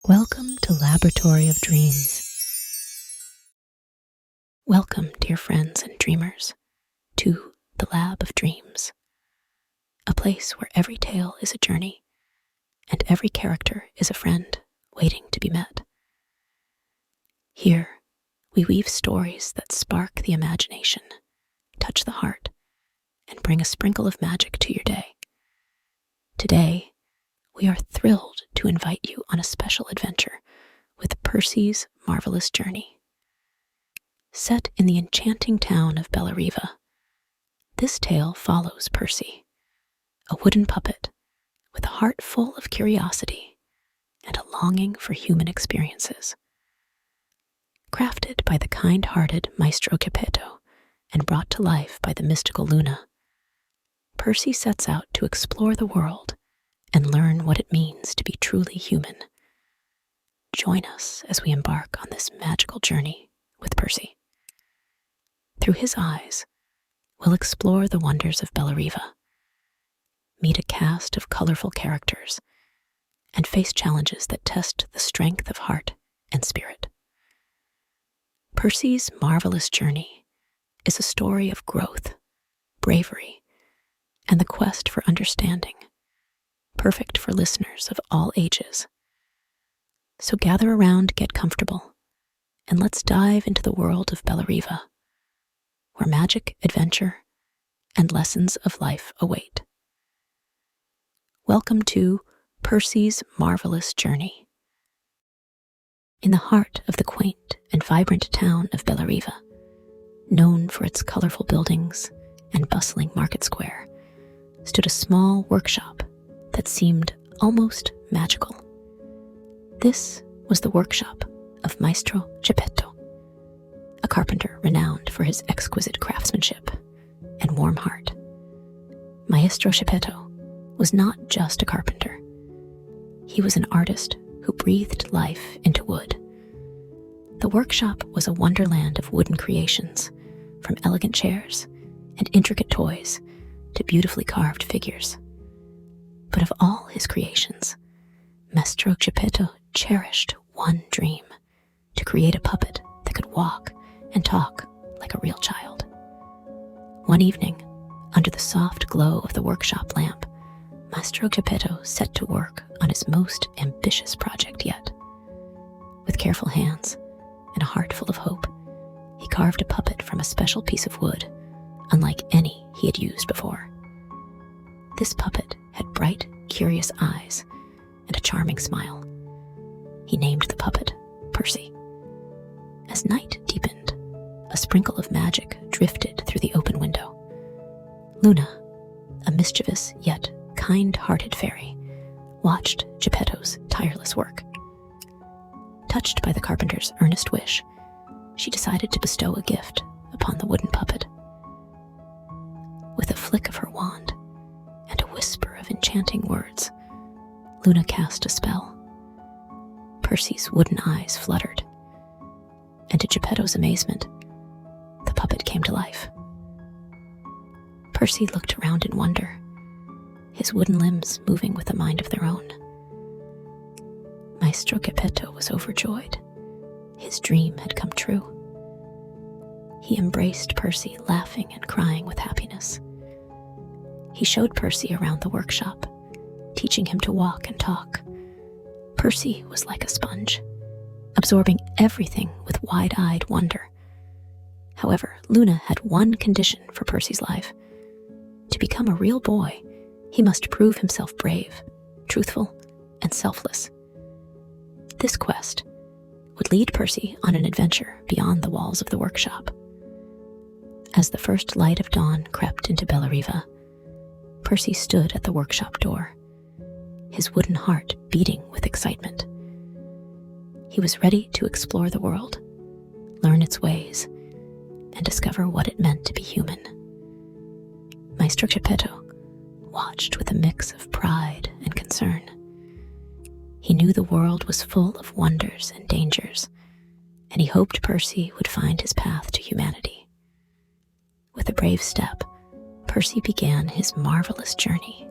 Welcome to Laboratory of Dreams. Welcome, dear friends and dreamers, to the Lab of Dreams, a place where every tale is a journey and every character is a friend waiting to be met. Here, we weave stories that spark the imagination, touch the heart, and bring a sprinkle of magic to your day. Today, we are thrilled to invite you on a special adventure with Percy's Marvelous Journey. Set in the enchanting town of Bellariva, this tale follows Percy, a wooden puppet with a heart full of curiosity and a longing for human experiences. Crafted by the kind-hearted Maestro Gepetto and brought to life by the mystical Luna, Percy sets out to explore the world and learn what it means to be truly human. Join us as we embark on this magical journey with Percy. Through his eyes, we'll explore the wonders of Bellariva, meet a cast of colorful characters, and face challenges that test the strength of heart and spirit. Percy's Marvelous Journey is a story of growth, bravery, and the quest for understanding, perfect for listeners of all ages. So gather around, get comfortable, and let's dive into the world of Bellariva, where magic, adventure, and lessons of life await. Welcome to Percy's Marvelous Journey. In the heart of the quaint and vibrant town of Bellariva, known for its colorful buildings and bustling market square, stood a small workshop that seemed almost magical. This was the workshop of Maestro Gepetto, a carpenter renowned for his exquisite craftsmanship and warm heart. Maestro Gepetto was not just a carpenter. He was an artist who breathed life into wood. The workshop was a wonderland of wooden creations, from elegant chairs and intricate toys to beautifully carved figures. But of all his creations, Maestro Gepetto cherished one dream: to create a puppet that could walk and talk like a real child. One evening, under the soft glow of the workshop lamp, Maestro Gepetto set to work on his most ambitious project yet. With careful hands and a heart full of hope, he carved a puppet from a special piece of wood, unlike any he had used before. This puppet had bright, curious eyes and a charming smile. He named the puppet Percy. As night deepened, a sprinkle of magic drifted through the open window. Luna, a mischievous yet kind-hearted fairy, watched Gepetto's tireless work. Touched by the carpenter's earnest wish, she decided to bestow a gift upon the wooden puppet. With a flick of her wand and a whisper of enchanting words, Luna cast a spell. Percy's wooden eyes fluttered, and to Gepetto's amazement, the puppet came to life. Percy looked around in wonder, his wooden limbs moving with a mind of their own. Maestro Gepetto was overjoyed. His dream had come true. He embraced Percy, laughing and crying with happiness. He showed Percy around the workshop, teaching him to walk and talk. Percy was like a sponge, absorbing everything with wide-eyed wonder. However, Luna had one condition for Percy's life. To become a real boy, he must prove himself brave, truthful, and selfless. This quest would lead Percy on an adventure beyond the walls of the workshop. As the first light of dawn crept into Bellariva, Percy stood at the workshop door, his wooden heart beating with excitement. He was ready to explore the world, learn its ways, and discover what it meant to be human. Maestro Gepetto watched with a mix of pride and concern. He knew the world was full of wonders and dangers, and he hoped Percy would find his path to humanity. With a brave step, Percy began his marvelous journey.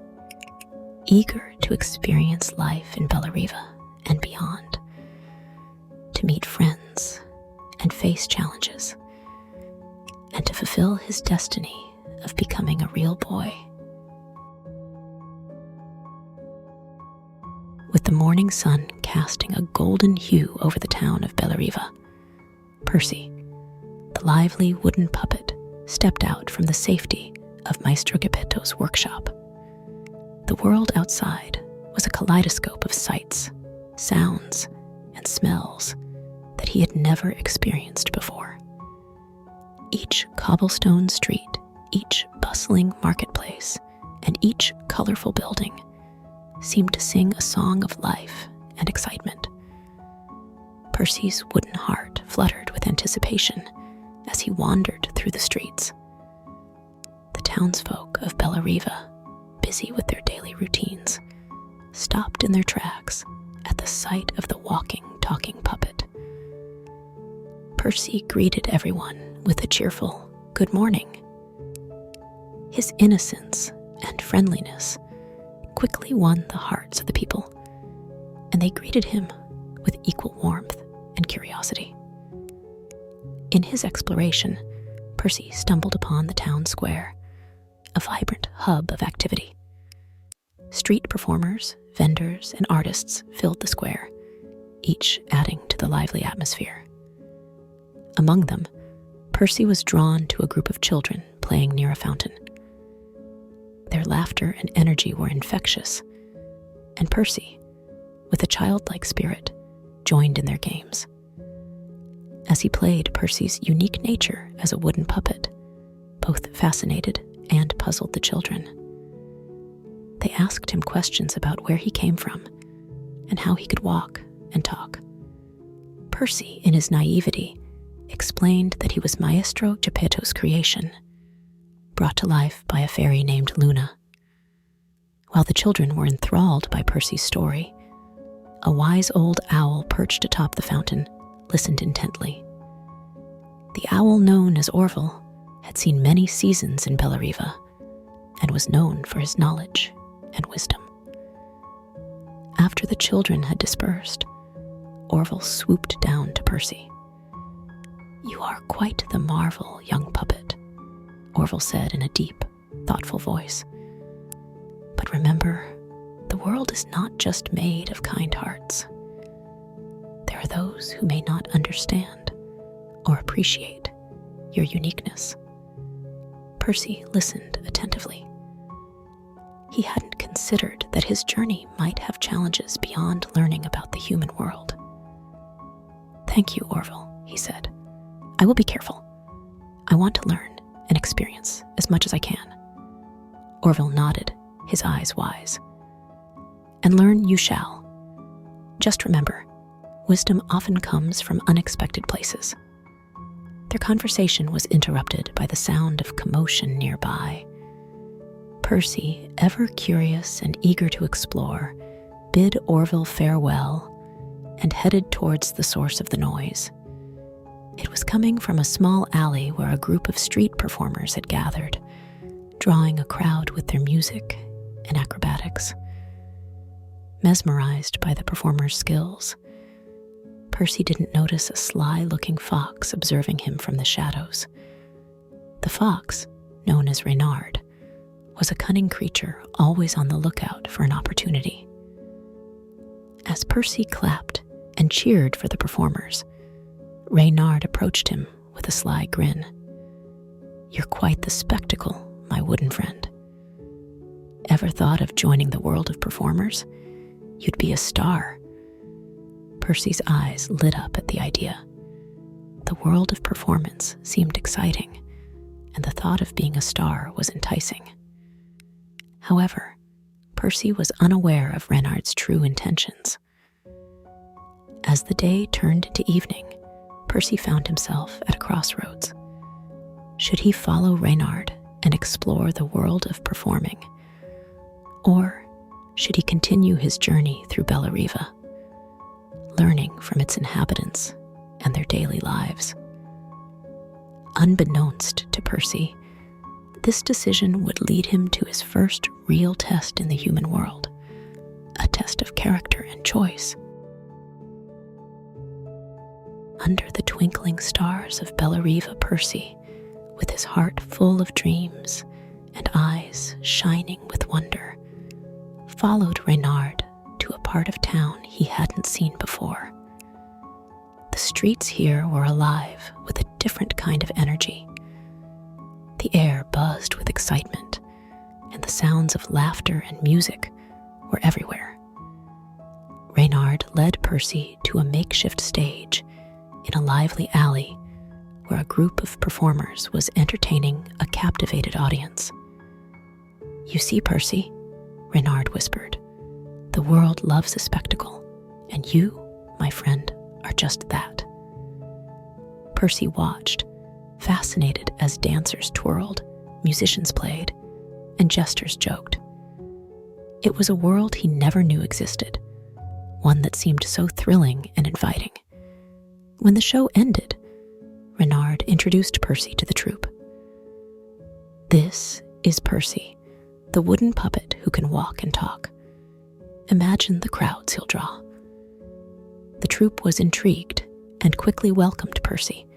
Eager to experience life in Bellariva and beyond, and face challenges, and to fulfill his destiny of becoming a real boy. With the morning sun casting a golden hue over the town of Bellariva, Percy, the lively wooden puppet, stepped out from the safety of Maestro Gepetto's workshop. The world outside was a kaleidoscope of sights, sounds, and smells that he had never experienced before. Each cobblestone street, each bustling marketplace, and each colorful building seemed to sing a song of life and excitement. Percy's wooden heart fluttered with anticipation as he wandered through the streets. The townsfolk of Bellariva, busy with their daily routines, stopped in their tracks at the sight of the walking, talking puppet. Percy greeted everyone with a cheerful "Good morning." His innocence and friendliness quickly won the hearts of the people, and they greeted him with equal warmth and curiosity. In his exploration, Percy stumbled upon the town square, a vibrant hub of activity. Street performers, vendors, and artists filled the square, each adding to the lively atmosphere. Among them, Percy was drawn to a group of children playing near a fountain. Their laughter and energy were infectious, and Percy, with a childlike spirit, joined in their games. As he played, Percy's unique nature as a wooden puppet both fascinated and puzzled the children. They asked him questions about where he came from and how he could walk and talk. Percy, in his naivety, explained that he was Maestro Gepetto's creation, brought to life by a fairy named Luna. While the children were enthralled by Percy's story, a wise old owl perched atop the fountain listened intently. The owl known as Orville had seen many seasons in Bellariva and was known for his knowledge and wisdom. After the children had dispersed, Orville swooped down to Percy. "You are quite the marvel, young puppet," Orville said in a deep, thoughtful voice. "But remember, the world is not just made of kind hearts. There are those who may not understand or appreciate your uniqueness." Percy listened attentively. He hadn't considered that his journey might have challenges beyond learning about the human world. "Thank you, Orville," he said. "I will be careful. I want to learn and experience as much as I can." Orville nodded, his eyes wise. "And learn you shall. Just remember, wisdom often comes from unexpected places." Their conversation was interrupted by the sound of commotion nearby. Percy, ever curious and eager to explore, bid Orville farewell and headed towards the source of the noise. It was coming from a small alley where a group of street performers had gathered, drawing a crowd with their music and acrobatics. Mesmerized by the performers' skills, Percy didn't notice a sly-looking fox observing him from the shadows. The fox, known as Reynard, was a cunning creature always on the lookout for an opportunity. As Percy clapped and cheered for the performers, Reynard approached him with a sly grin. "You're quite the spectacle, my wooden friend. Ever thought of joining the world of performers? You'd be a star." Percy's eyes lit up at the idea. The world of performance seemed exciting, and the thought of being a star was enticing. However, Percy was unaware of Reynard's true intentions. As the day turned to evening, Percy found himself at a crossroads. Should he follow Reynard and explore the world of performing? Or should he continue his journey through Bellariva, learning from its inhabitants and their daily lives? Unbeknownst to Percy, this decision would lead him to his first real test in the human world, a test of character and choice. under the twinkling stars of Bellariva, Percy, with his heart full of dreams and eyes shining with wonder, followed Reynard to a part of town he hadn't seen before. The streets here were alive with a different kind of energy. The air buzzed with excitement, and the sounds of laughter and music were everywhere. Reynard led Percy to a makeshift stage in a lively alley where a group of performers was entertaining a captivated audience. "You see, Percy," Reynard whispered, "the world loves a spectacle, and you, my friend, are just that." Percy watched, fascinated as dancers twirled, musicians played, and jesters joked. It was a world he never knew existed, one that seemed so thrilling and inviting. When the show ended, Reynard introduced Percy to the troupe. "This is Percy, the wooden puppet who can walk and talk. Imagine the crowds he'll draw." The troupe was intrigued and quickly welcomed Percy,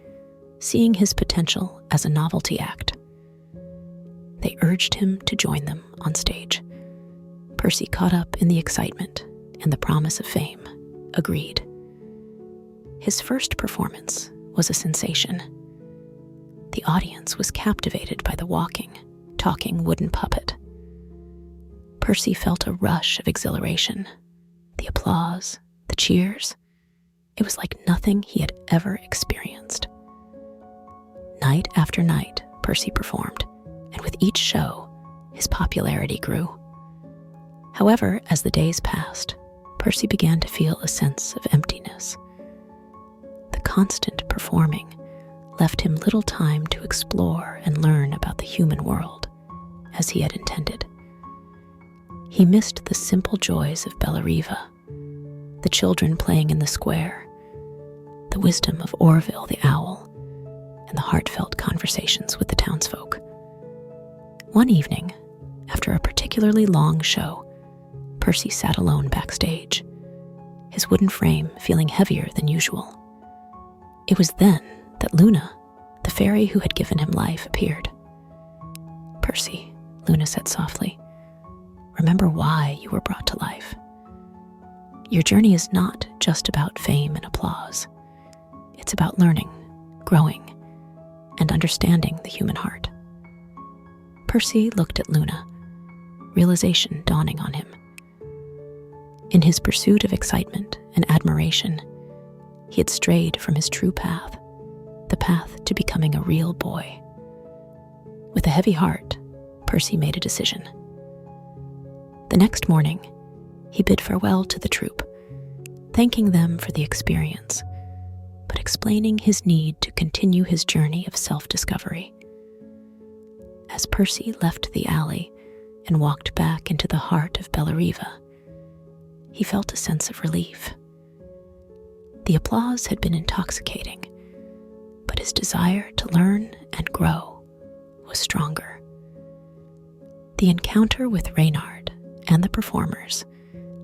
seeing his potential as a novelty act. They urged him to join them on stage. Percy, caught up in the excitement and the promise of fame, agreed. His first performance was a sensation. The audience was captivated by the walking, talking wooden puppet. Percy felt a rush of exhilaration. The applause, the cheers, it was like nothing he had ever experienced. Night after night, Percy performed, and with each show, his popularity grew. However, as the days passed, Percy began to feel a sense of emptiness. The constant performing left him little time to explore and learn about the human world, as he had intended. He missed the simple joys of Bellariva, the children playing in the square, the wisdom of Orville the owl, and the heartfelt conversations with the townsfolk. One evening, after a particularly long show, Percy sat alone backstage, his wooden frame feeling heavier than usual. It was then that Luna, the fairy who had given him life, appeared. "Percy," Luna said softly, "remember why you were brought to life. Your journey is not just about fame and applause. It's about learning, growing, and understanding the human heart." Percy looked at Luna, realization dawning on him. In his pursuit of excitement and admiration, he had strayed from his true path, the path to becoming a real boy. With a heavy heart, Percy made a decision. The next morning, he bid farewell to the troupe, thanking them for the experience, but explaining his need to continue his journey of self-discovery. As Percy left the alley and walked back into the heart of Bellariva, he felt a sense of relief. The applause had been intoxicating, but his desire to learn and grow was stronger. The encounter with Reynard and the performers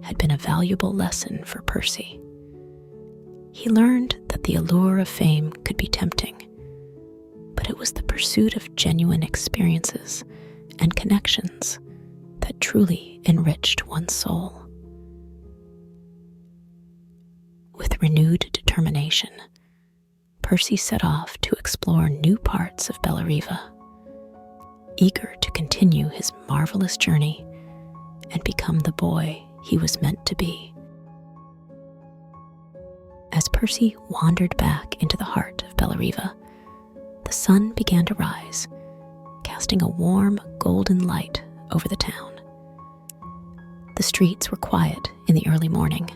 had been a valuable lesson for Percy. He learned that the allure of fame could be tempting, but it was the pursuit of genuine experiences and connections that truly enriched one's soul. With renewed determination, Percy set off to explore new parts of Bellariva, eager to continue his marvelous journey and become the boy he was meant to be. As Percy wandered back into the heart of Bellariva, the sun began to rise, casting a warm, golden light over the town. The streets were quiet in the early morning,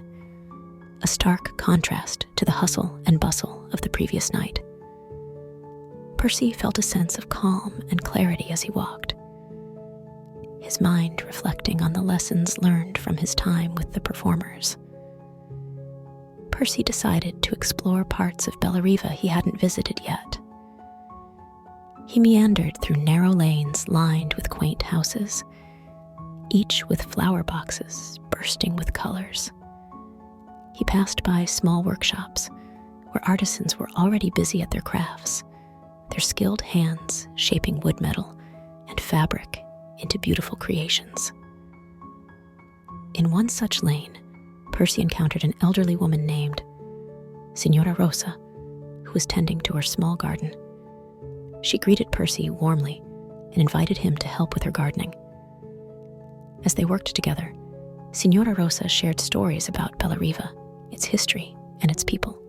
a stark contrast to the hustle and bustle of the previous night. Percy felt a sense of calm and clarity as he walked, his mind reflecting on the lessons learned from his time with the performers. Percy decided to explore parts of Bellariva he hadn't visited yet. He meandered through narrow lanes lined with quaint houses, each with flower boxes bursting with colors. He passed by small workshops where artisans were already busy at their crafts, their skilled hands shaping wood metal and fabric into beautiful creations. In one such lane, Percy encountered an elderly woman named Signora Rosa, who was tending to her small garden. She greeted Percy warmly and invited him to help with her gardening. As they worked together, Signora Rosa shared stories about Bellariva, its history, and its people.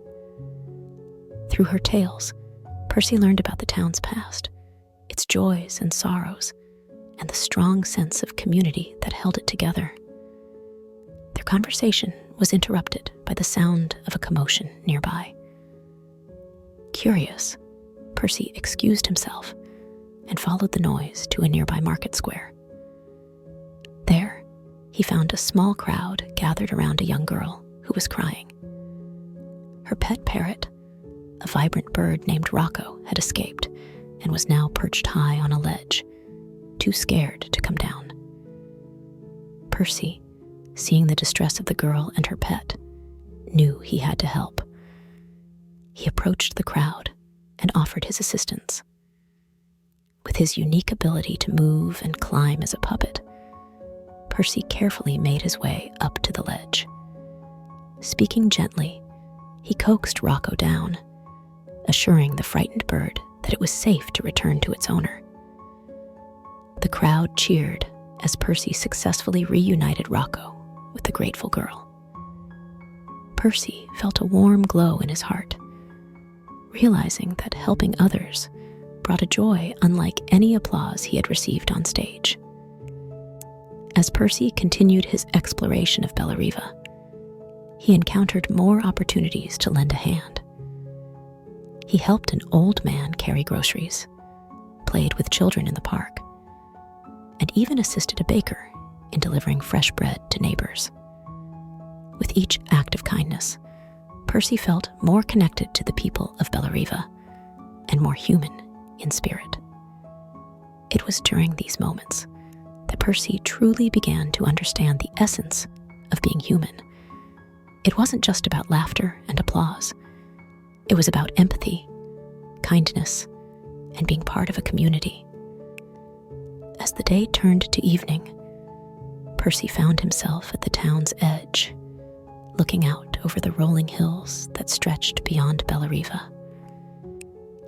Through her tales, Percy learned about the town's past, its joys and sorrows, and the strong sense of community that held it together. Their conversation was interrupted by the sound of a commotion nearby. Curious, Percy excused himself and followed the noise to a nearby market square. There, he found a small crowd gathered around a young girl who was crying. Her pet parrot, a vibrant bird named Rocco, had escaped and was now perched high on a ledge, too scared to come down. Percy, seeing the distress of the girl and her pet, knew he had to help. He approached the crowd and offered his assistance. With his unique ability to move and climb as a puppet, Percy carefully made his way up to the ledge. Speaking gently, he coaxed Rocco down, assuring the frightened bird that it was safe to return to its owner. The crowd cheered as Percy successfully reunited Rocco with the grateful girl. Percy felt a warm glow in his heart, realizing that helping others brought a joy unlike any applause he had received on stage. As Percy continued his exploration of Bellariva, he encountered more opportunities to lend a hand. He helped an old man carry groceries, played with children in the park, and even assisted a baker in delivering fresh bread to neighbors. With each act of kindness, Percy felt more connected to the people of Bellariva and more human in spirit. It was during these moments that Percy truly began to understand the essence of being human. It wasn't just about laughter and applause. It was about empathy, kindness, and being part of a community. As the day turned to evening, Percy found himself at the town's edge, looking out over the rolling hills that stretched beyond Bellariva.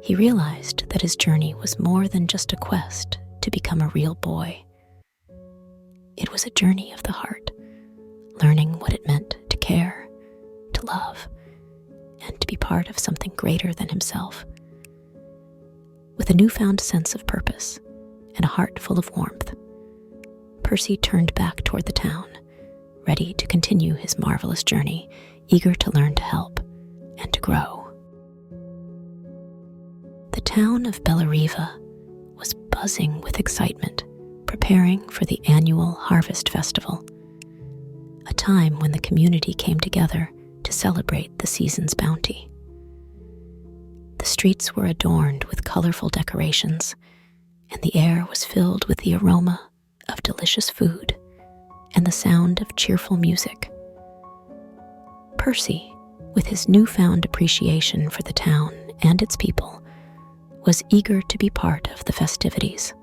He realized that his journey was more than just a quest to become a real boy. It was a journey of the heart, learning what it meant to care, to love, and to be part of something greater than himself. With a newfound sense of purpose and a heart full of warmth, Percy turned back toward the town, ready to continue his marvelous journey, eager to learn to help and to grow. The town of Bellariva was buzzing with excitement, preparing for the annual Harvest Festival, a time when the community came together to celebrate the season's bounty. The streets were adorned with colorful decorations, and the air was filled with the aroma of delicious food and the sound of cheerful music. Percy, with his newfound appreciation for the town and its people, was eager to be part of the festivities.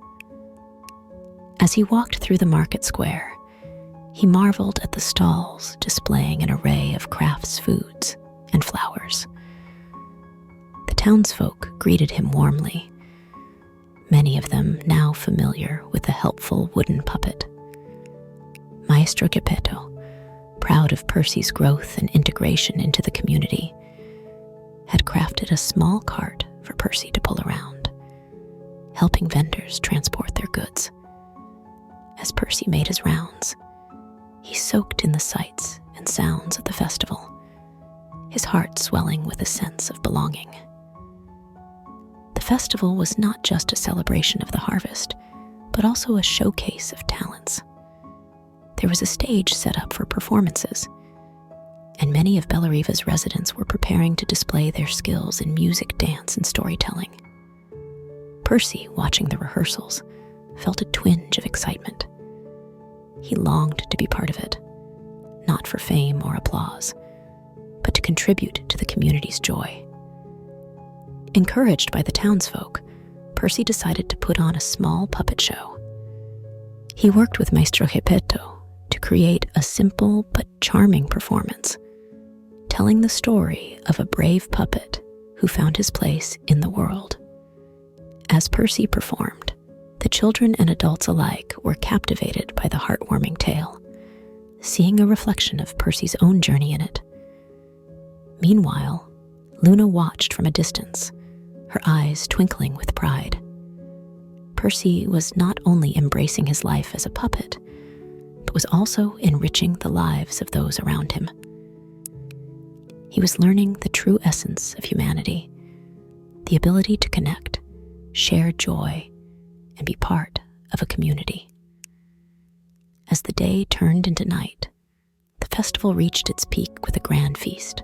As he walked through the market square, he marveled at the stalls displaying an array of crafts, foods, and flowers. The townsfolk greeted him warmly, many of them now familiar with the helpful wooden puppet. Maestro Gepetto, proud of Percy's growth and integration into the community, had crafted a small cart for Percy to pull around, helping vendors transport their goods. As Percy made his rounds, he soaked in the sights and sounds of the festival, his heart swelling with a sense of belonging. The festival was not just a celebration of the harvest, but also a showcase of talents. There was a stage set up for performances, and many of Bellariva's residents were preparing to display their skills in music, dance, and storytelling. Percy, watching the rehearsals, felt a twinge of excitement. He longed to be part of it, not for fame or applause, but to contribute to the community's joy. Encouraged by the townsfolk, Percy decided to put on a small puppet show. He worked with Maestro Gepetto to create a simple but charming performance, telling the story of a brave puppet who found his place in the world. As Percy performed, the children and adults alike were captivated by the heartwarming tale, seeing a reflection of Percy's own journey in it. Meanwhile, Luna watched from a distance, her eyes twinkling with pride. Percy was not only embracing his life as a puppet, but was also enriching the lives of those around him. He was learning the true essence of humanity, the ability to connect, share joy, and be part of a community. As the day turned into night, the festival reached its peak with a grand feast.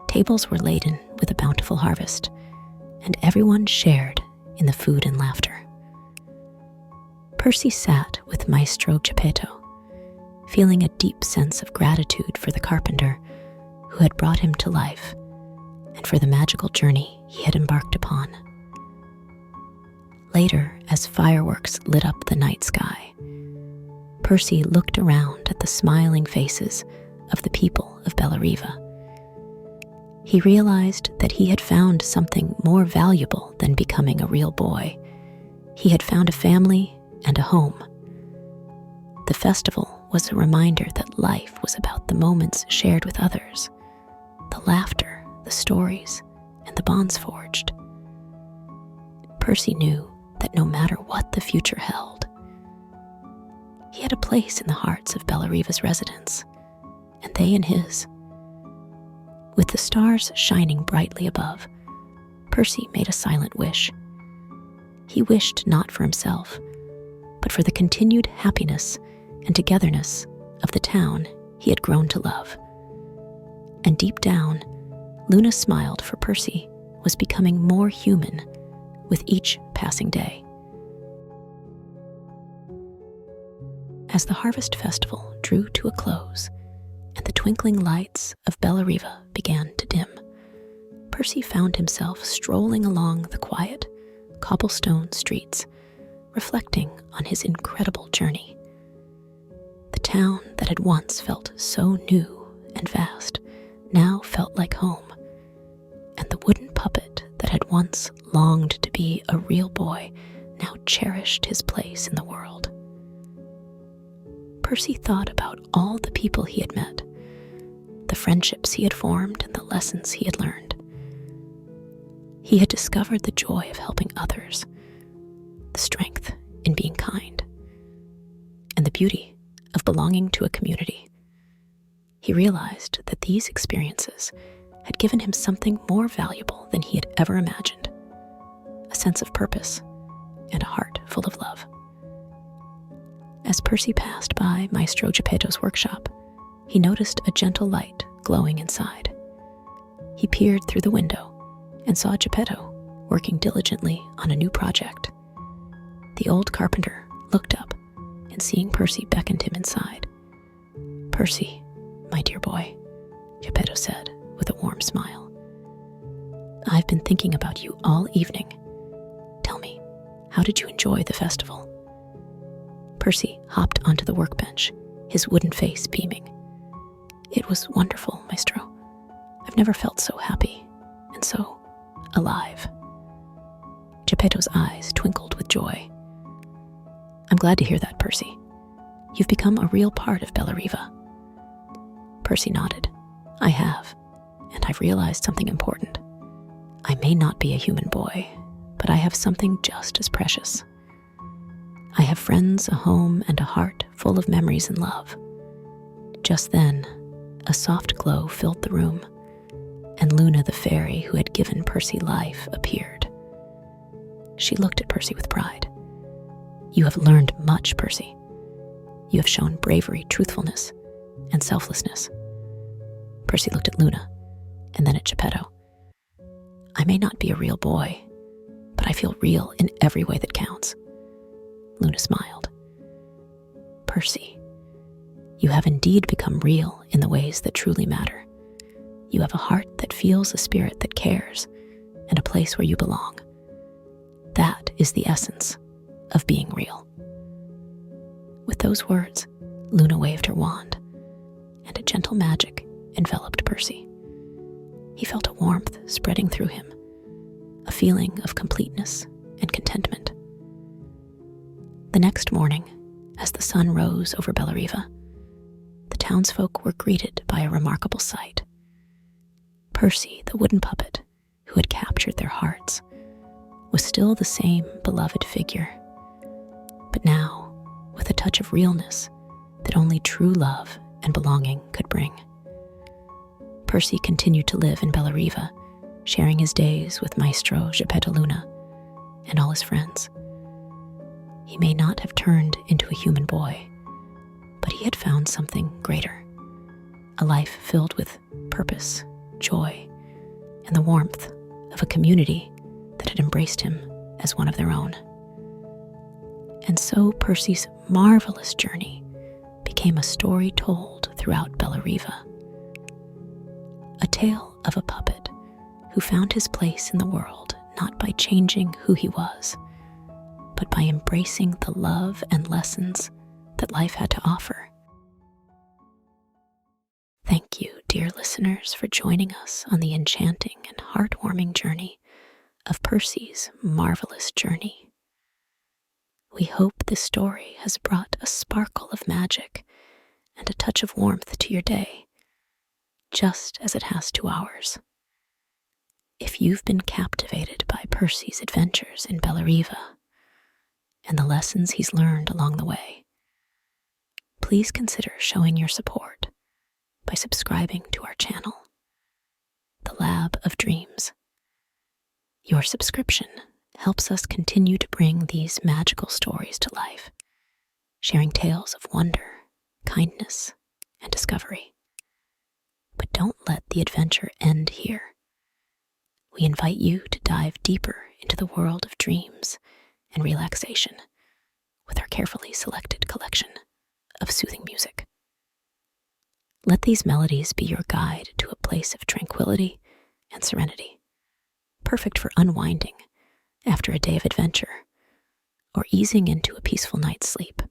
Tables were laden with a bountiful harvest, and everyone shared in the food and laughter. Percy sat with Maestro Gepetto, feeling a deep sense of gratitude for the carpenter who had brought him to life and for the magical journey he had embarked upon. Later, as fireworks lit up the night sky, Percy looked around at the smiling faces of the people of Bellariva. He realized that he had found something more valuable than becoming a real boy. He had found a family and a home. The festival was a reminder that life was about the moments shared with others, the laughter, the stories, and the bonds forged. Percy knew that no matter what the future held, he had a place in the hearts of Bellariva's residents, and they in his. With the stars shining brightly above, Percy made a silent wish. He wished not for himself, but for the continued happiness and togetherness of the town he had grown to love. And deep down, Luna smiled, for Percy was becoming more human with each passing day. As the harvest festival drew to a close and the twinkling lights of Bellariva began to dim, Percy found himself strolling along the quiet, cobblestone streets, reflecting on his incredible journey. The town that had once felt so new and vast now felt like home, and the wooden puppet that had once longed to be a real boy now cherished his place in the world. Percy thought about all the people he had met, the friendships he had formed, and the lessons he had learned. He had discovered the joy of helping others, the strength in being kind, and the beauty of belonging to a community. He realized that these experiences had given him something more valuable than he had ever imagined, a sense of purpose and a heart full of love. As Percy passed by Maestro Gepetto's workshop, he noticed a gentle light glowing inside. He peered through the window and saw Gepetto working diligently on a new project. The old carpenter looked up and, seeing Percy, beckoned him inside. "Percy, my dear boy," Gepetto said with a warm smile. "I've been thinking about you all evening. Tell me, how did you enjoy the festival?" Percy hopped onto the workbench, his wooden face beaming. "It was wonderful, Maestro. I've never felt so happy and so alive." Gepetto's eyes twinkled with joy. "I'm glad to hear that, Percy. You've become a real part of Bellariva." Percy nodded. "I have, and I've realized something important. I may not be a human boy, but I have something just as precious. I have friends, a home, and a heart full of memories and love." Just then, a soft glow filled the room, and Luna, the fairy who had given Percy life, appeared. She looked at Percy with pride. "You have learned much, Percy. You have shown bravery, truthfulness, and selflessness." Percy looked at Luna, and then at Gepetto. "I may not be a real boy, but I feel real in every way that counts." Luna smiled. "Percy, you have indeed become real in the ways that truly matter. You have a heart that feels, a spirit that cares, and a place where you belong. That is the essence of being real. With those words, Luna waved her wand, and a gentle magic enveloped Percy. He felt a warmth spreading through him, a feeling of completeness and contentment. The next morning, as the sun rose over Bellariva, the townsfolk were greeted by a remarkable sight. Percy, the wooden puppet who had captured their hearts, was still the same beloved figure, but now with a touch of realness that only true love and belonging could bring. Percy continued to live in Bellariva, sharing his days with Maestro Gepetto and all his friends. He may not have turned into a human boy, but he had found something greater, a life filled with purpose, joy, and the warmth of a community that had embraced him as one of their own. And so Percy's marvelous journey became a story told throughout Bellariva. A tale of a puppet who found his place in the world not by changing who he was, but by embracing the love and lessons that life had to offer. Thank you, dear listeners, for joining us on the enchanting and heartwarming journey of Percy's marvelous journey. We hope this story has brought a sparkle of magic and a touch of warmth to your day, just as it has to ours. If you've been captivated by Percy's adventures in Bellariva and the lessons he's learned along the way, please consider showing your support by subscribing to our channel, The Lab of Dreams. Your subscription helps us continue to bring these magical stories to life, sharing tales of wonder, kindness, and discovery. But don't let the adventure end here. We invite you to dive deeper into the world of dreams and relaxation with our carefully selected collection of soothing music. Let these melodies be your guide to a place of tranquility and serenity, perfect for unwinding after a day of adventure or easing into a peaceful night's sleep.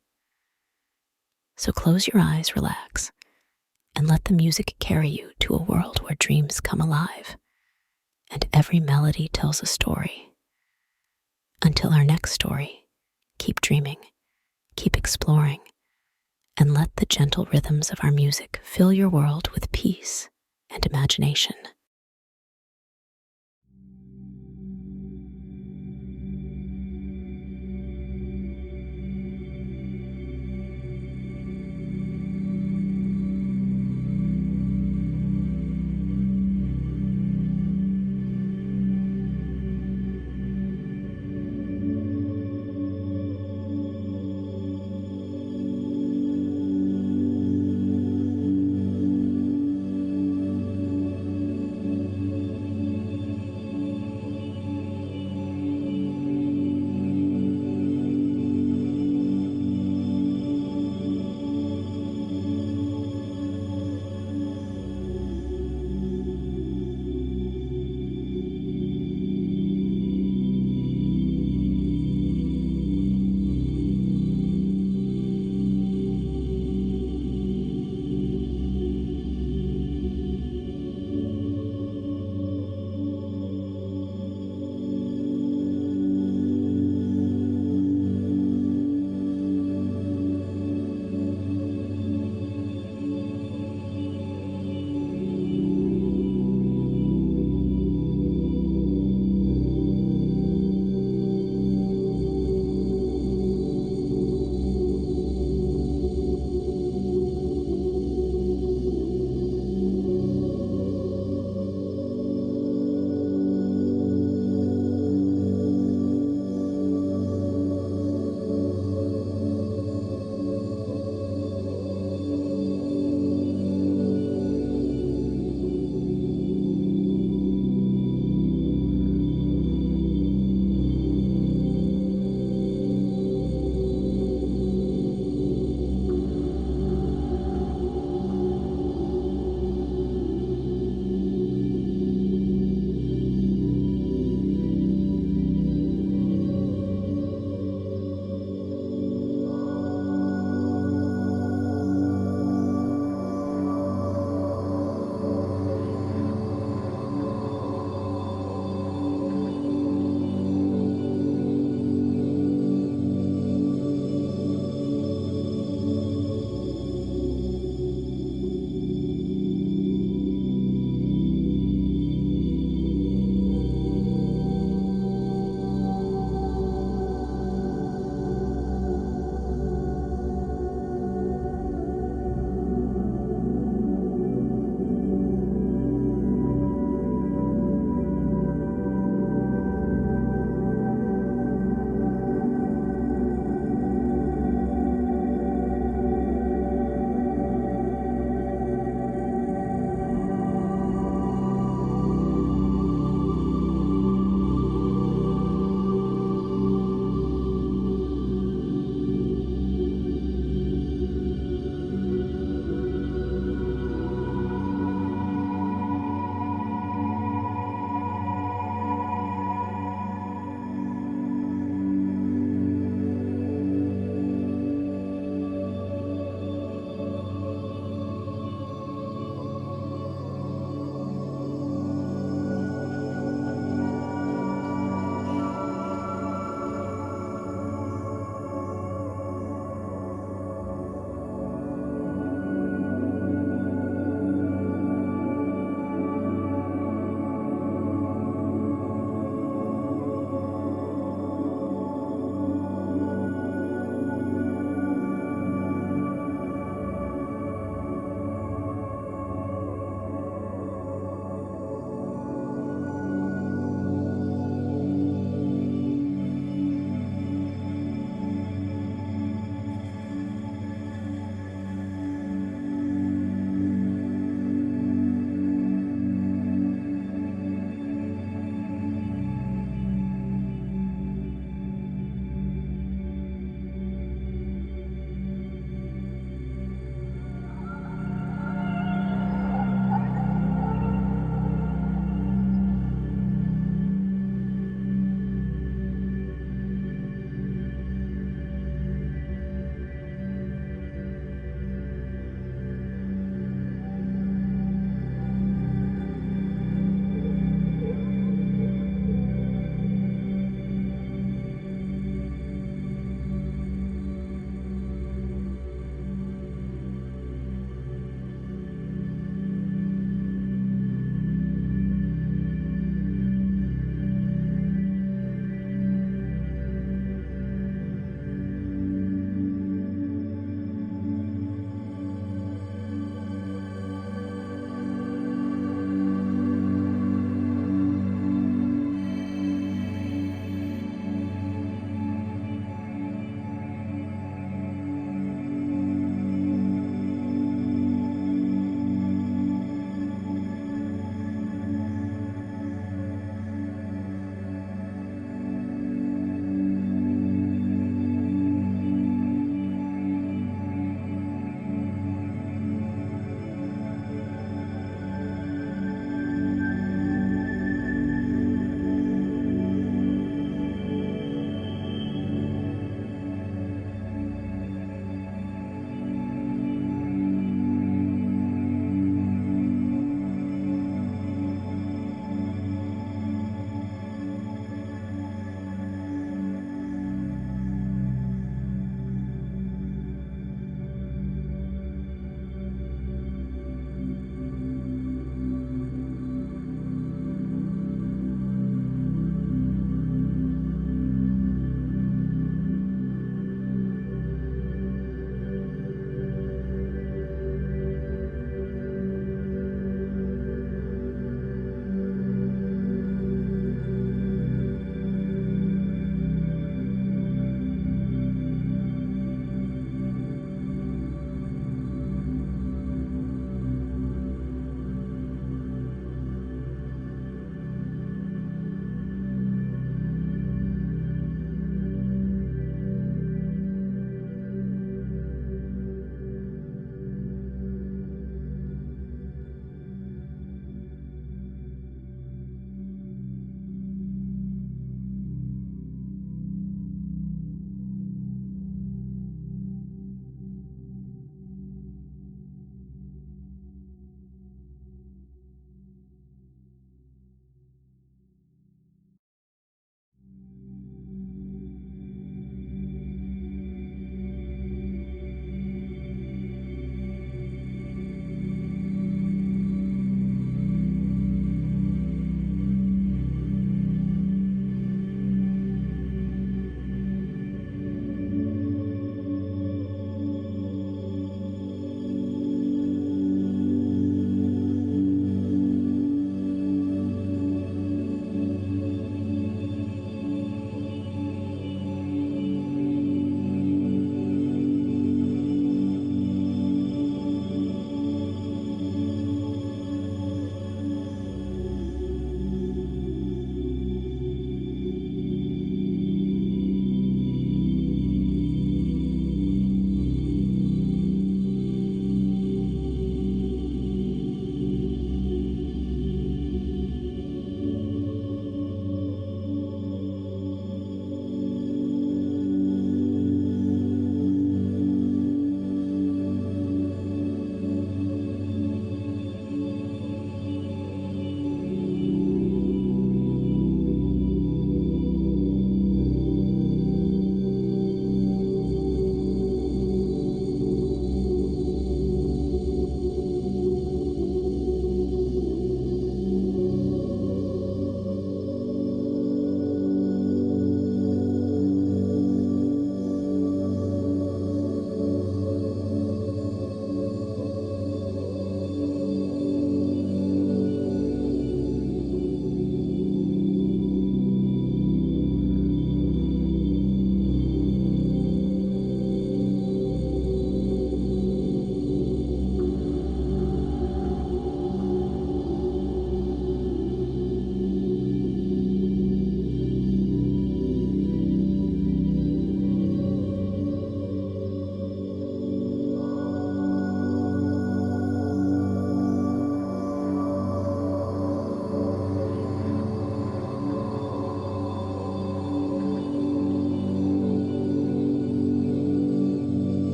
So close your eyes, relax, and let the music carry you to a world where dreams come alive and every melody tells a story. Until our next story, keep dreaming, keep exploring, and let the gentle rhythms of our music fill your world with peace and imagination.